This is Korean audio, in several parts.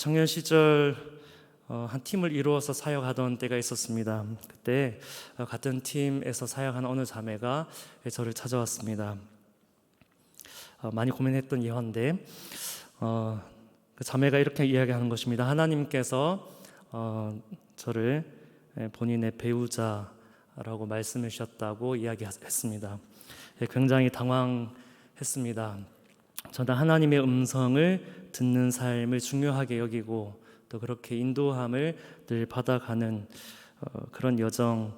청년 시절 한 팀을 이루어서 사역하던 때가 있었습니다. 그때 같은 팀에서 사역하는 어느 자매가 저를 찾아왔습니다. 많이 고민했던 예화인데 그 자매가 이렇게 이야기하는 것입니다. 하나님께서 저를 본인의 배우자라고 말씀해 주셨다고 이야기했습니다. 굉장히 당황했습니다. 저는 하나님의 음성을 듣는 삶을 중요하게 여기고 또 그렇게 인도함을 늘 받아가는 그런 여정을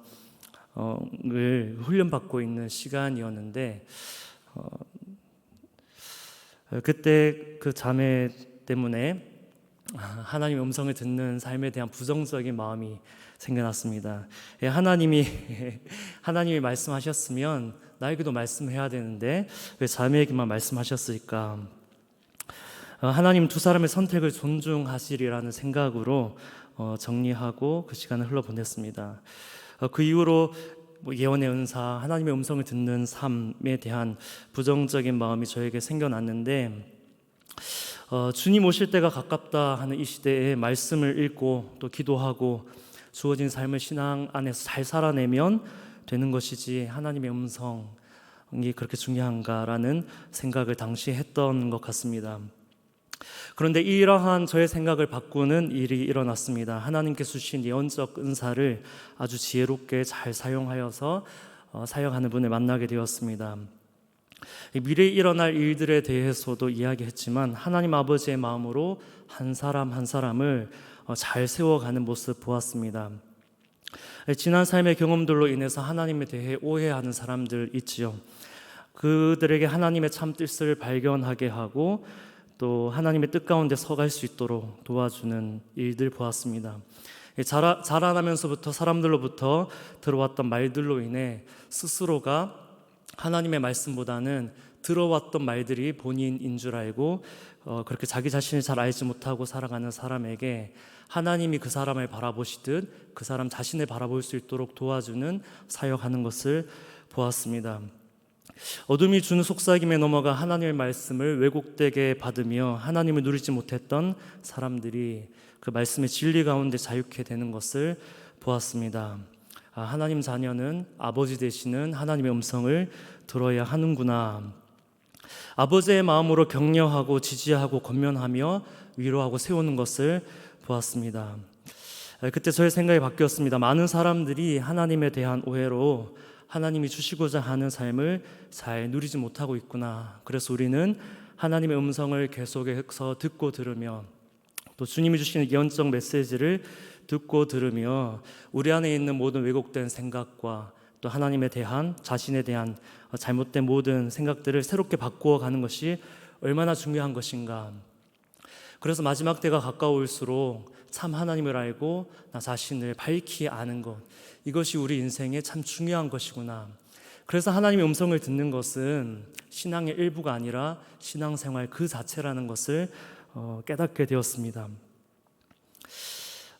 훈련받고 있는 시간이었는데 그때 그 자매 때문에 하나님의 음성을 듣는 삶에 대한 부정적인 마음이 생겨났습니다. 하나님이 말씀하셨으면 나에게도 말씀해야 되는데 왜 자매에게만 말씀하셨을까? 하나님 두 사람의 선택을 존중하시리라는 생각으로 정리하고 그 시간을 흘러보냈습니다. 그 이후로 예언의 은사, 하나님의 음성을 듣는 삶에 대한 부정적인 마음이 저에게 생겨났는데 주님 오실 때가 가깝다 하는 이 시대에 말씀을 읽고 또 기도하고 주어진 삶을 신앙 안에서 잘 살아내면 되는 것이지 하나님의 음성이 그렇게 중요한가라는 생각을 당시 했던 것 같습니다. 그런데 이러한 저의 생각을 바꾸는 일이 일어났습니다. 하나님께서 주신 예언적 은사를 아주 지혜롭게 잘 사용하여서 사역하는 분을 만나게 되었습니다. 미래에 일어날 일들에 대해서도 이야기했지만 하나님 아버지의 마음으로 한 사람 한 사람을 잘 세워가는 모습 보았습니다. 지난 삶의 경험들로 인해서 하나님에 대해 오해하는 사람들 있지요. 그들에게 하나님의 참 뜻을 발견하게 하고 또 하나님의 뜻 가운데 서갈 수 있도록 도와주는 일들 보았습니다. 자라나면서부터 사람들로부터 들어왔던 말들로 인해 스스로가 하나님의 말씀보다는 들어왔던 말들이 본인인 줄 알고 그렇게 자기 자신을 잘 알지 못하고 살아가는 사람에게 하나님이 그 사람을 바라보시듯 그 사람 자신을 바라볼 수 있도록 도와주는 사역하는 것을 보았습니다. 어둠이 주는 속삭임에 넘어가 하나님의 말씀을 왜곡되게 받으며 하나님을 누리지 못했던 사람들이 그 말씀의 진리 가운데 자유케 되는 것을 보았습니다. 하나님 자녀는 아버지 되시는 하나님의 음성을 들어야 하는구나. 아버지의 마음으로 격려하고 지지하고 권면하며 위로하고 세우는 것을 보았습니다. 그때 저의 생각이 바뀌었습니다. 많은 사람들이 하나님에 대한 오해로 하나님이 주시고자 하는 삶을 잘 누리지 못하고 있구나. 그래서 우리는 하나님의 음성을 계속해서 듣고 들으며 또 주님이 주시는 예언적 메시지를 듣고 들으며 우리 안에 있는 모든 왜곡된 생각과 또 하나님에 대한 자신에 대한 잘못된 모든 생각들을 새롭게 바꾸어 가는 것이 얼마나 중요한 것인가. 그래서 마지막 때가 가까울수록 참 하나님을 알고 나 자신을 밝히 아는 것, 이것이 우리 인생에 참 중요한 것이구나. 그래서 하나님의 음성을 듣는 것은 신앙의 일부가 아니라 신앙생활 그 자체라는 것을 깨닫게 되었습니다.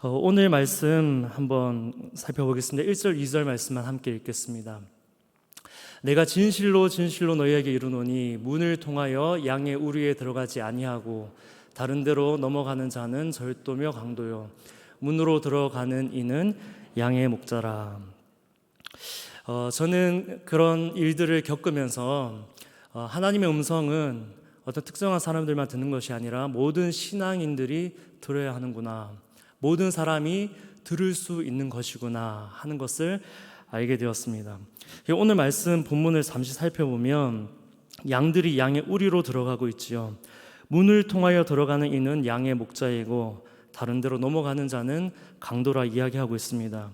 오늘 말씀 한번 살펴보겠습니다. 1절 2절 말씀만 함께 읽겠습니다. 내가 진실로 진실로 너희에게 이르노니 문을 통하여 양의 우리에 들어가지 아니하고 다른 데로 넘어가는 자는 절도며 강도요 문으로 들어가는 이는 양의 목자라. 저는 그런 일들을 겪으면서 하나님의 음성은 어떤 특정한 사람들만 듣는 것이 아니라 모든 신앙인들이 들어야 하는구나, 모든 사람이 들을 수 있는 것이구나 하는 것을 알게 되었습니다. 오늘 말씀 본문을 잠시 살펴보면 양들이 양의 우리로 들어가고 있지요. 문을 통하여 들어가는 이는 양의 목자이고 다른 데로 넘어가는 자는 강도라 이야기하고 있습니다.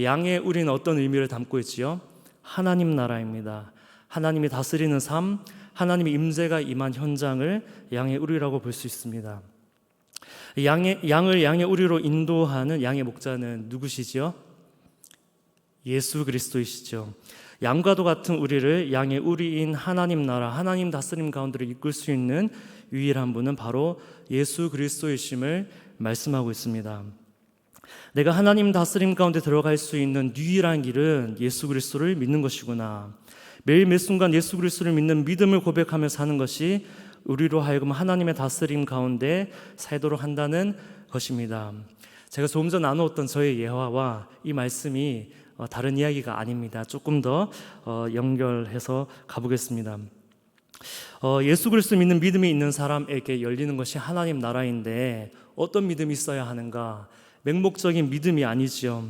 양의 우리는 어떤 의미를 담고 있지요? 하나님 나라입니다. 하나님이 다스리는 삶, 하나님의 임재가 임한 현장을 양의 우리라고 볼 수 있습니다. 양을 양의 우리로 인도하는 양의 목자는 누구시죠? 예수 그리스도이시죠. 양과도 같은 우리를 양의 우리인 하나님 나라, 하나님 다스림 가운데로 이끌 수 있는 유일한 분은 바로 예수 그리스도이심을 말씀하고 있습니다. 내가 하나님 다스림 가운데 들어갈 수 있는 유일한 길은 예수 그리스도를 믿는 것이구나. 매일 매 순간 예수 그리스도를 믿는 믿음을 고백하며 사는 것이 우리로 하여금 하나님의 다스림 가운데 살도록 한다는 것입니다. 제가 조금 전 나누었던 저의 예화와 이 말씀이 다른 이야기가 아닙니다. 조금 더 연결해서 가보겠습니다. 예수 그리스도 믿는 믿음이 있는 사람에게 열리는 것이 하나님 나라인데 어떤 믿음이 있어야 하는가? 맹목적인 믿음이 아니지요.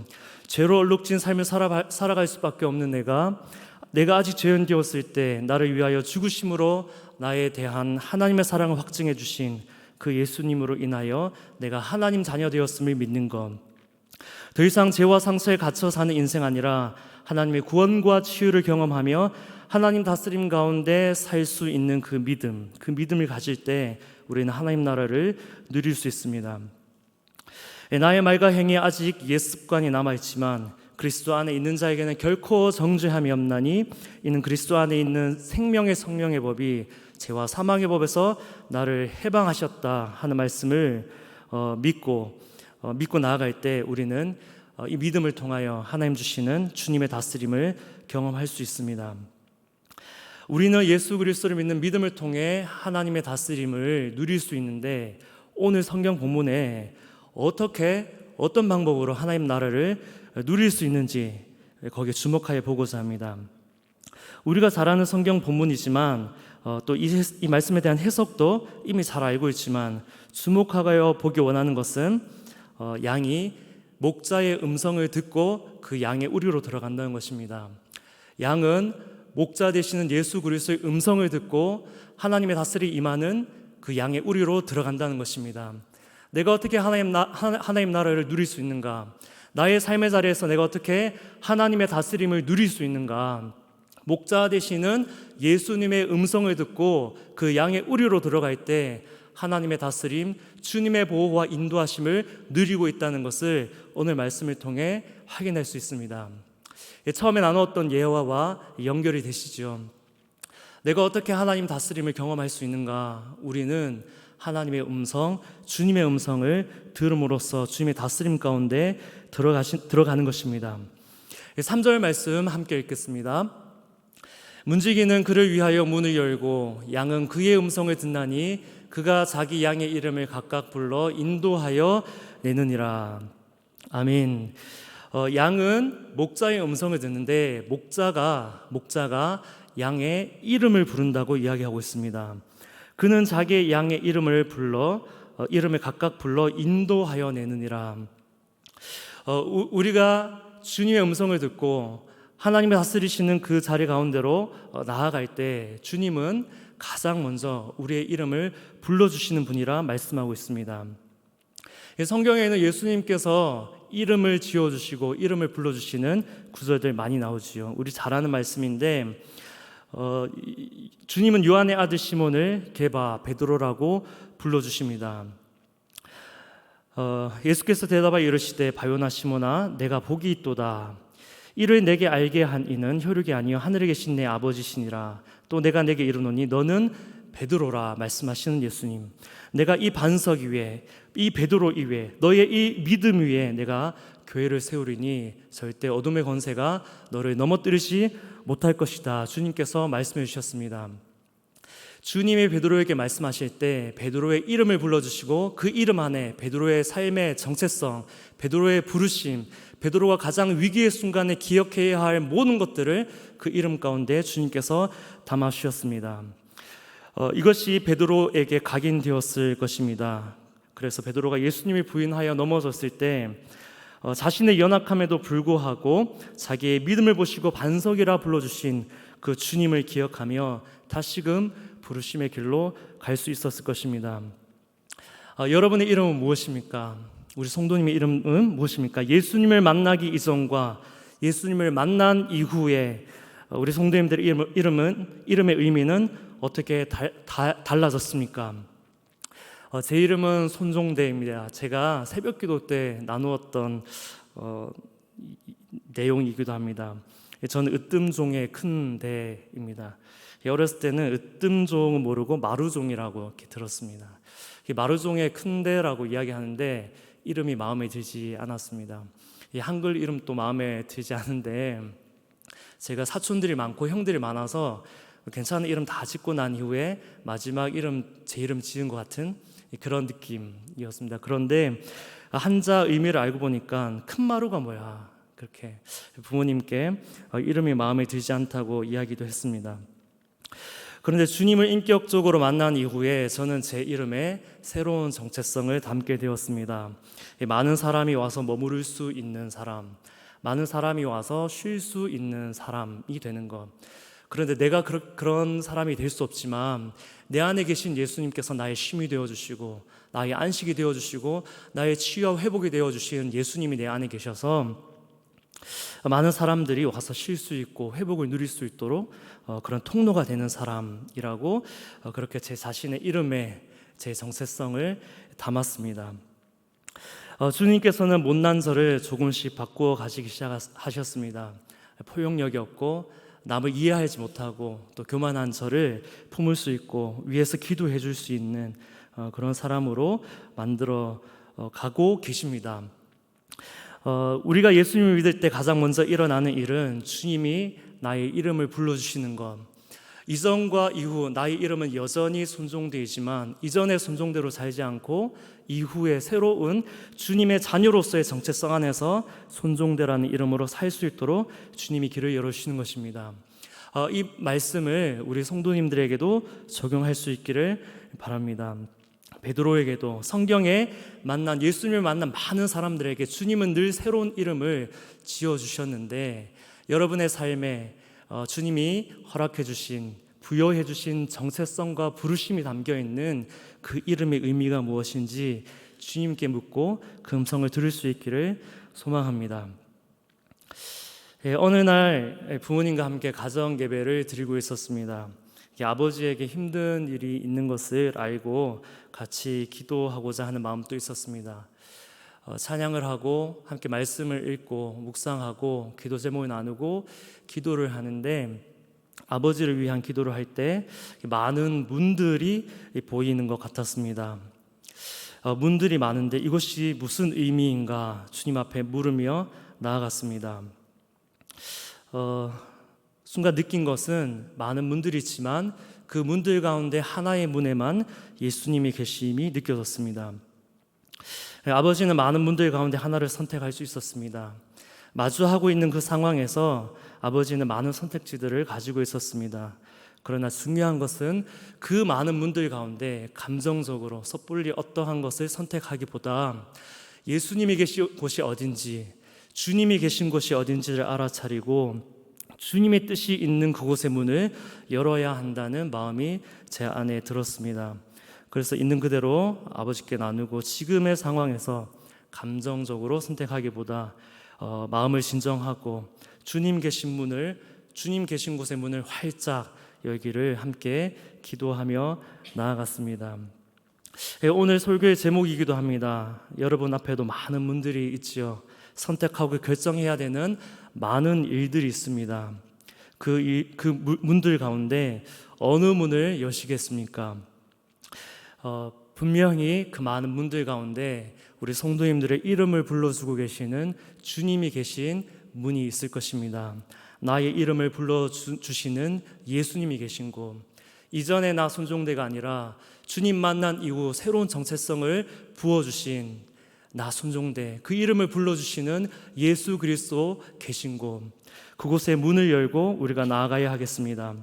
죄로 얼룩진 삶을 살아갈 수밖에 없는 내가 아직 죄인되었을 때 나를 위하여 죽으심으로 나에 대한 하나님의 사랑을 확증해 주신 그 예수님으로 인하여 내가 하나님 자녀 되었음을 믿는 것. 더 이상 죄와 상처에 갇혀 사는 인생 아니라 하나님의 구원과 치유를 경험하며 하나님 다스림 가운데 살 수 있는 그 믿음을 가질 때 우리는 하나님 나라를 누릴 수 있습니다. 나의 말과 행위에 아직 옛 습관이 남아있지만 그리스도 안에 있는 자에게는 결코 정죄함이 없나니 이는 그리스도 안에 있는 생명의 성령의 법이 죄와 사망의 법에서 나를 해방하셨다 하는 말씀을 믿고 나아갈 때 우리는 이 믿음을 통하여 하나님 주시는 주님의 다스림을 경험할 수 있습니다. 우리는 예수 그리스도를 믿는 믿음을 통해 하나님의 다스림을 누릴 수 있는데 오늘 성경 본문에 어떤 방법으로 하나님 나라를 누릴 수 있는지 거기에 주목하여 보고자 합니다. 우리가 잘 아는 성경 본문이지만 또 이 말씀에 대한 해석도 이미 잘 알고 있지만 주목하여 보기 원하는 것은 양이 목자의 음성을 듣고 그 양의 우리로 들어간다는 것입니다. 양은 목자 되시는 예수 그리스도의 음성을 듣고 하나님의 다스림이 임하는 그 양의 우리로 들어간다는 것입니다. 내가 어떻게 하나님 나라를 누릴 수 있는가? 나의 삶의 자리에서 내가 어떻게 하나님의 다스림을 누릴 수 있는가? 목자 되시는 예수님의 음성을 듣고 그 양의 우리로 들어갈 때 하나님의 다스림, 주님의 보호와 인도하심을 누리고 있다는 것을 오늘 말씀을 통해 확인할 수 있습니다. 처음에 나누었던 예화와 연결이 되시죠. 내가 어떻게 하나님 다스림을 경험할 수 있는가? 우리는 하나님의 음성, 주님의 음성을 들음으로써 주님의 다스림 가운데 들어가는 것입니다. 3절 말씀 함께 읽겠습니다. 문지기는 그를 위하여 문을 열고 양은 그의 음성을 듣나니 그가 자기 양의 이름을 각각 불러 인도하여 내느니라. 아멘. 양은 목자의 음성을 듣는데 목자가 양의 이름을 부른다고 이야기하고 있습니다. 그는 자기의 양의 이름을 각각 불러 인도하여 내느니라. 우리가 주님의 음성을 듣고 하나님의 다스리시는 그 자리 가운데로 나아갈 때 주님은 가장 먼저 우리의 이름을 불러주시는 분이라 말씀하고 있습니다. 성경에는 예수님께서 이름을 지어주시고 이름을 불러주시는 구절들 많이 나오지요. 우리 잘 아는 말씀인데 주님은 요한의 아들 시몬을 게바 베드로라고 불러주십니다. 예수께서 대답하여 이르시되 바요나 시몬아 내가 복이 있도다. 이를 내게 알게 한 이는 혈육이 아니요 하늘에 계신 내 아버지시니라. 또 내가 내게 이르노니 너는 베드로라 말씀하시는 예수님. 내가 이 반석 위에 이 베드로 위에 너의 이 믿음 위에 내가 교회를 세우리니 절대 어둠의 권세가 너를 넘어뜨리지 못할 것이다. 주님께서 말씀해 주셨습니다. 주님이 베드로에게 말씀하실 때 베드로의 이름을 불러주시고 그 이름 안에 베드로의 삶의 정체성, 베드로의 부르심, 베드로가 가장 위기의 순간에 기억해야 할 모든 것들을 그 이름 가운데 주님께서 담아주셨습니다. 이것이 베드로에게 각인되었을 것입니다. 그래서 베드로가 예수님을 부인하여 넘어졌을 때 자신의 연약함에도 불구하고 자기의 믿음을 보시고 반석이라 불러주신 그 주님을 기억하며 다시금 부르심의 길로 갈 수 있었을 것입니다. 여러분의 이름은 무엇입니까? 우리 성도님의 이름은 무엇입니까? 예수님을 만나기 이전과 예수님을 만난 이후에 우리 성도님들의 이름의 의미는 어떻게 달라졌습니까? 제 이름은 손종대입니다. 제가 새벽기도 때 나누었던 내용이기도 합니다. 저는 으뜸종의 큰 대입니다. 어렸을 때는 으뜸종은 모르고 마루종이라고 이렇게 들었습니다. 마루종의 큰 대라고 이야기하는데 이름이 마음에 들지 않았습니다. 한글 이름도 마음에 들지 않은데 제가 사촌들이 많고 형들이 많아서 괜찮은 이름 다 짓고 난 이후에 마지막 제 이름 지은 것 같은 그런 느낌이었습니다. 그런데 한자 의미를 알고 보니까 큰마루가 뭐야, 그렇게 부모님께 이름이 마음에 들지 않다고 이야기도 했습니다. 그런데 주님을 인격적으로 만난 이후에 저는 제 이름에 새로운 정체성을 담게 되었습니다. 많은 사람이 와서 머무를 수 있는 사람, 많은 사람이 와서 쉴 수 있는 사람이 되는 것. 그런데 내가 그런 사람이 될 수 없지만 내 안에 계신 예수님께서 나의 쉼이 되어주시고 나의 안식이 되어주시고 나의 치유와 회복이 되어주신 예수님이 내 안에 계셔서 많은 사람들이 와서 쉴 수 있고 회복을 누릴 수 있도록 그런 통로가 되는 사람이라고 그렇게 제 자신의 이름에 제 정체성을 담았습니다. 주님께서는 못난 저를 조금씩 바꾸어 가시기 시작하셨습니다. 포용력이 없고 남을 이해하지 못하고 또 교만한 저를 품을 수 있고 위에서 기도해 줄 수 있는 그런 사람으로 만들어 가고 계십니다. 우리가 예수님을 믿을 때 가장 먼저 일어나는 일은 주님이 나의 이름을 불러주시는 것. 이전과 이후 나의 이름은 여전히 순종되지만 이전의 순종대로 살지 않고 이후에 새로운 주님의 자녀로서의 정체성 안에서 순종대라는 이름으로 살 수 있도록 주님이 길을 열어주시는 것입니다. 이 말씀을 우리 성도님들에게도 적용할 수 있기를 바랍니다. 베드로에게도 성경에 만난 예수님을 만난 많은 사람들에게 주님은 늘 새로운 이름을 지어주셨는데 여러분의 삶에 주님이 허락해 주신 부여해 주신 정체성과 부르심이 담겨있는 그 이름의 의미가 무엇인지 주님께 묻고 그 음성을 들을 수 있기를 소망합니다. 어느 날 부모님과 함께 가정 예배를 드리고 있었습니다. 아버지에게 힘든 일이 있는 것을 알고 같이 기도하고자 하는 마음도 있었습니다. 찬양을 하고 함께 말씀을 읽고 묵상하고 기도 제목을 나누고 기도를 하는데 아버지를 위한 기도를 할 때 많은 문들이 보이는 것 같았습니다. 문들이 많은데 이것이 무슨 의미인가 주님 앞에 물으며 나아갔습니다. 순간 느낀 것은 많은 문들이 있지만 그 문들 가운데 하나의 문에만 예수님이 계심이 느껴졌습니다. 아버지는 많은 문들 가운데 하나를 선택할 수 있었습니다. 마주하고 있는 그 상황에서 아버지는 많은 선택지들을 가지고 있었습니다. 그러나 중요한 것은 그 많은 문들 가운데 감정적으로 섣불리 어떠한 것을 선택하기보다 예수님이 계신 곳이 어딘지, 주님이 계신 곳이 어딘지를 알아차리고 주님의 뜻이 있는 그곳의 문을 열어야 한다는 마음이 제 안에 들었습니다. 그래서 있는 그대로 아버지께 나누고 지금의 상황에서 감정적으로 선택하기보다 마음을 진정하고 주님 계신 곳의 문을 활짝 열기를 함께 기도하며 나아갔습니다. 오늘 설교의 제목이기도 합니다. 여러분 앞에도 많은 문들이 있지요. 선택하고 결정해야 되는 많은 일들이 있습니다. 그 문들 가운데 어느 문을 여시겠습니까? 분명히 그 많은 문들 가운데 우리 성도님들의 이름을 불러주고 계시는 주님이 계신 문이 있을 것입니다. 나의 이름을 불러주시는 예수님이 계신 곳, 이전에 나 순종대가 아니라 주님 만난 이후 새로운 정체성을 부어주신 나 순종대, 그 이름을 불러주시는 예수 그리스도 계신 곳, 그곳의 문을 열고 우리가 나아가야 하겠습니다.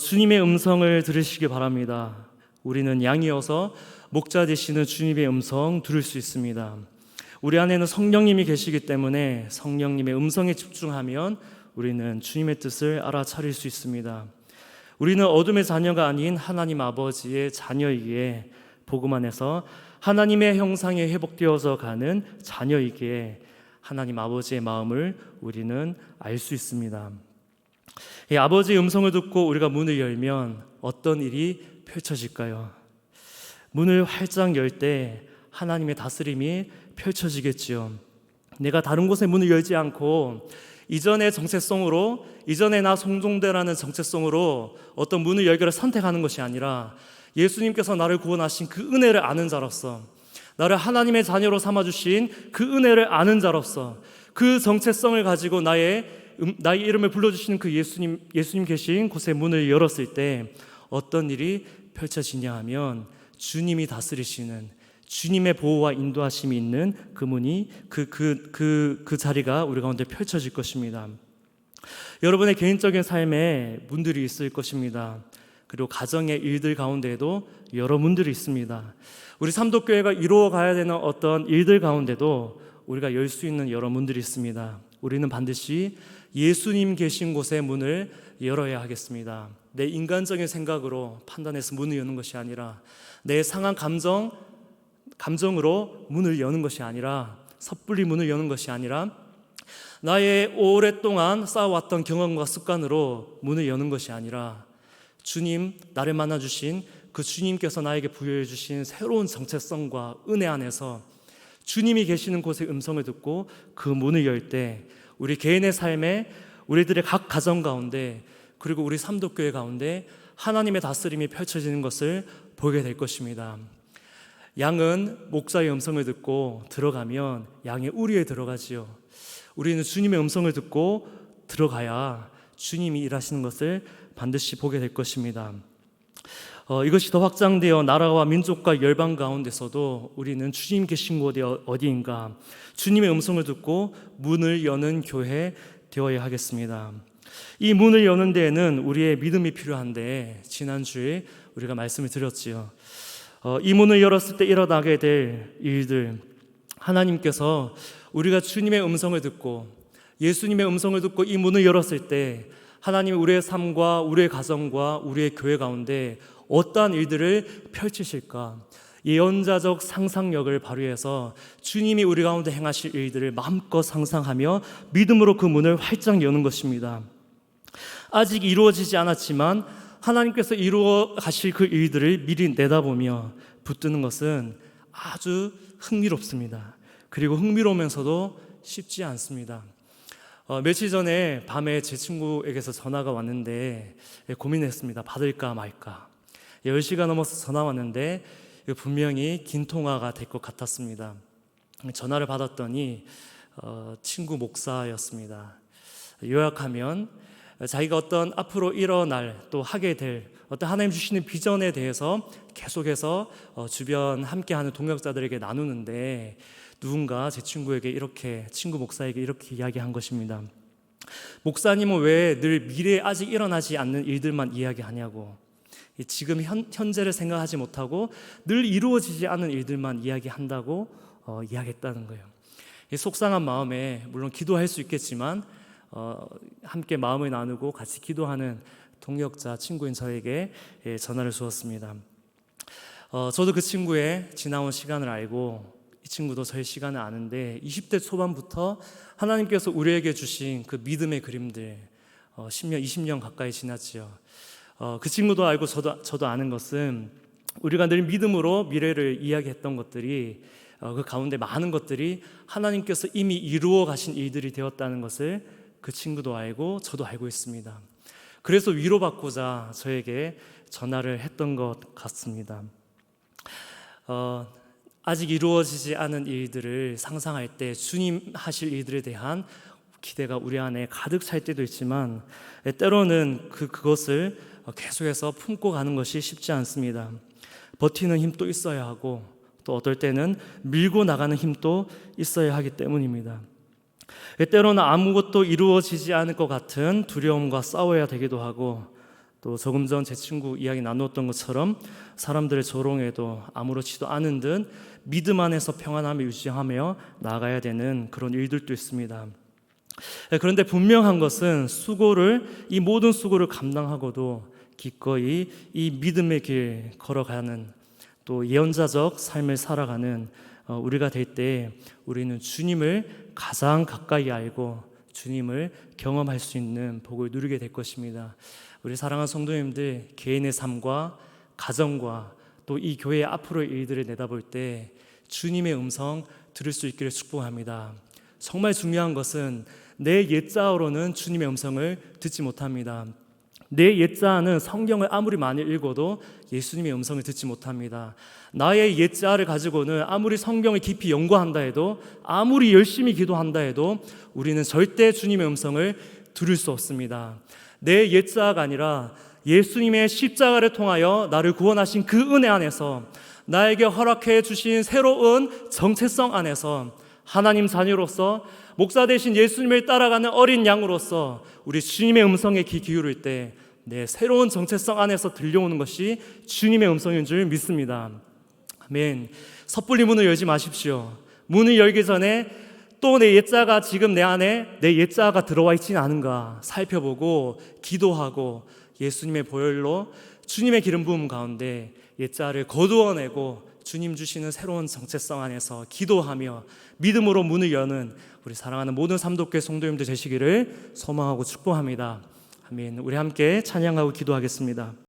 주님의 음성을 들으시기 바랍니다. 우리는 양이어서 목자 되시는 주님의 음성 들을 수 있습니다. 우리 안에는 성령님이 계시기 때문에 성령님의 음성에 집중하면 우리는 주님의 뜻을 알아차릴 수 있습니다. 우리는 어둠의 자녀가 아닌 하나님 아버지의 자녀이기에 복음 안에서 하나님의 형상에 회복되어서 가는 자녀이기에 하나님 아버지의 마음을 우리는 알 수 있습니다. 이 아버지의 음성을 듣고 우리가 문을 열면 어떤 일이 펼쳐질까요? 문을 활짝 열 때 하나님의 다스림이 펼쳐지겠지요. 내가 다른 곳에 문을 열지 않고 이전의 정체성으로, 이전에 나 송종대라는 정체성으로 어떤 문을 열기를 선택하는 것이 아니라 예수님께서 나를 구원하신 그 은혜를 아는 자로서, 나를 하나님의 자녀로 삼아주신 그 은혜를 아는 자로서 그 정체성을 가지고 나의 나의 이름을 불러주시는 그 예수님 계신 곳의 문을 열었을 때 어떤 일이 펼쳐지냐 하면 주님이 다스리시는, 주님의 보호와 인도하심이 있는 그 문이 그 자리가 우리 가운데 펼쳐질 것입니다. 여러분의 개인적인 삶에 문들이 있을 것입니다. 그리고 가정의 일들 가운데에도 여러 문들이 있습니다. 우리 삼도교회가 이루어 가야 되는 어떤 일들 가운데도 우리가 열 수 있는 여러 문들이 있습니다. 우리는 반드시 예수님 계신 곳의 문을 열어야 하겠습니다. 내 인간적인 생각으로 판단해서 문을 여는 것이 아니라, 내 상한 감정으로 문을 여는 것이 아니라, 섣불리 문을 여는 것이 아니라, 나의 오랫동안 쌓아왔던 경험과 습관으로 문을 여는 것이 아니라, 주님, 나를 만나주신 그 주님께서 나에게 부여해 주신 새로운 정체성과 은혜 안에서 주님이 계시는 곳의 음성을 듣고 그 문을 열 때 우리 개인의 삶에, 우리들의 각 가정 가운데, 그리고 우리 삼도교회 가운데 하나님의 다스림이 펼쳐지는 것을 보게 될 것입니다. 양은 목자의 음성을 듣고 들어가면 양의 우리에 들어가지요. 우리는 주님의 음성을 듣고 들어가야 주님이 일하시는 것을 반드시 보게 될 것입니다. 이것이 더 확장되어 나라와 민족과 열방 가운데서도 우리는 주님 계신 곳이 어디인가, 주님의 음성을 듣고 문을 여는 교회 되어야 하겠습니다. 이 문을 여는 데에는 우리의 믿음이 필요한데, 지난주에 우리가 말씀을 드렸지요. 이 문을 열었을 때 일어나게 될 일들, 하나님께서 우리가 주님의 음성을 듣고 예수님의 음성을 듣고 이 문을 열었을 때 하나님이 우리의 삶과 우리의 가정과 우리의 교회 가운데 어떠한 일들을 펼치실까, 예언자적 상상력을 발휘해서 주님이 우리 가운데 행하실 일들을 마음껏 상상하며 믿음으로 그 문을 활짝 여는 것입니다. 아직 이루어지지 않았지만 하나님께서 이루어 가실 그 일들을 미리 내다보며 붙드는 것은 아주 흥미롭습니다. 그리고 흥미로우면서도 쉽지 않습니다. 며칠 전에 밤에 제 친구에게서 전화가 왔는데 고민했습니다. 받을까 말까. 10시가 넘어서 전화 왔는데 분명히 긴 통화가 될 것 같았습니다. 전화를 받았더니 친구 목사였습니다. 요약하면 자기가 어떤 앞으로 일어날, 또 하게 될 어떤 하나님 주시는 비전에 대해서 계속해서 주변 함께하는 동역자들에게 나누는데, 누군가 제 친구 목사에게 이렇게 이야기한 것입니다. 목사님은 왜 늘 미래에 아직 일어나지 않는 일들만 이야기하냐고, 지금 현재를 생각하지 못하고 늘 이루어지지 않은 일들만 이야기한다고 이야기했다는 거예요. 속상한 마음에 물론 기도할 수 있겠지만 함께 마음을 나누고 같이 기도하는 동역자 친구인 저에게 전화를 주었습니다. 저도 그 친구의 지나온 시간을 알고 이 친구도 저의 시간을 아는데, 20대 초반부터 하나님께서 우리에게 주신 그 믿음의 그림들 10년, 20년 가까이 지났지요. 그 친구도 알고 저도 아는 것은 우리가 늘 믿음으로 미래를 이야기했던 것들이, 그 가운데 많은 것들이 하나님께서 이미 이루어 가신 일들이 되었다는 것을 그 친구도 알고 저도 알고 있습니다. 그래서 위로받고자 저에게 전화를 했던 것 같습니다. 아직 이루어지지 않은 일들을 상상할 때 주님 하실 일들에 대한 기대가 우리 안에 가득 찰 때도 있지만, 때로는 그것을 계속해서 품고 가는 것이 쉽지 않습니다. 버티는 힘도 있어야 하고, 또 어떨 때는 밀고 나가는 힘도 있어야 하기 때문입니다. 때로는 아무것도 이루어지지 않을 것 같은 두려움과 싸워야 되기도 하고, 또 조금 전 제 친구 이야기 나누었던 것처럼 사람들의 조롱에도 아무렇지도 않은 듯 믿음 안에서 평안함을 유지하며 나아가야 되는 그런 일들도 있습니다. 그런데 분명한 것은 이 모든 수고를 감당하고도 기꺼이 이 믿음의 길 걸어가는, 또 예언자적 삶을 살아가는 우리가 될 때 우리는 주님을 가장 가까이 알고 주님을 경험할 수 있는 복을 누리게 될 것입니다. 우리 사랑하는 성도님들, 개인의 삶과 가정과 또 이 교회의 앞으로의 일들을 내다볼 때 주님의 음성 들을 수 있기를 축복합니다. 정말 중요한 것은 내 옛자어로는 주님의 음성을 듣지 못합니다. 내 옛자는 성경을 아무리 많이 읽어도 예수님의 음성을 듣지 못합니다. 나의 옛자를 가지고는 아무리 성경을 깊이 연구한다 해도, 아무리 열심히 기도한다 해도 우리는 절대 주님의 음성을 들을 수 없습니다. 내 옛자아가 아니라 예수님의 십자가를 통하여 나를 구원하신 그 은혜 안에서, 나에게 허락해 주신 새로운 정체성 안에서, 하나님 자녀로서, 목사 되신 예수님을 따라가는 어린 양으로서 우리 주님의 음성에 귀 기울일 때 내 새로운 정체성 안에서 들려오는 것이 주님의 음성인 줄 믿습니다. 아멘. 섣불리 문을 열지 마십시오. 문을 열기 전에 또 내 옛자가 지금 내 안에 내 옛자가 들어와 있지는 않은가 살펴보고 기도하고 예수님의 보혈로 주님의 기름 부음 가운데 옛자를 거두어내고 주님 주시는 새로운 정체성 안에서 기도하며 믿음으로 문을 여는 우리 사랑하는 모든 삼도교회 성도님들 되시기를 소망하고 축복합니다. 아멘. 우리 함께 찬양하고 기도하겠습니다.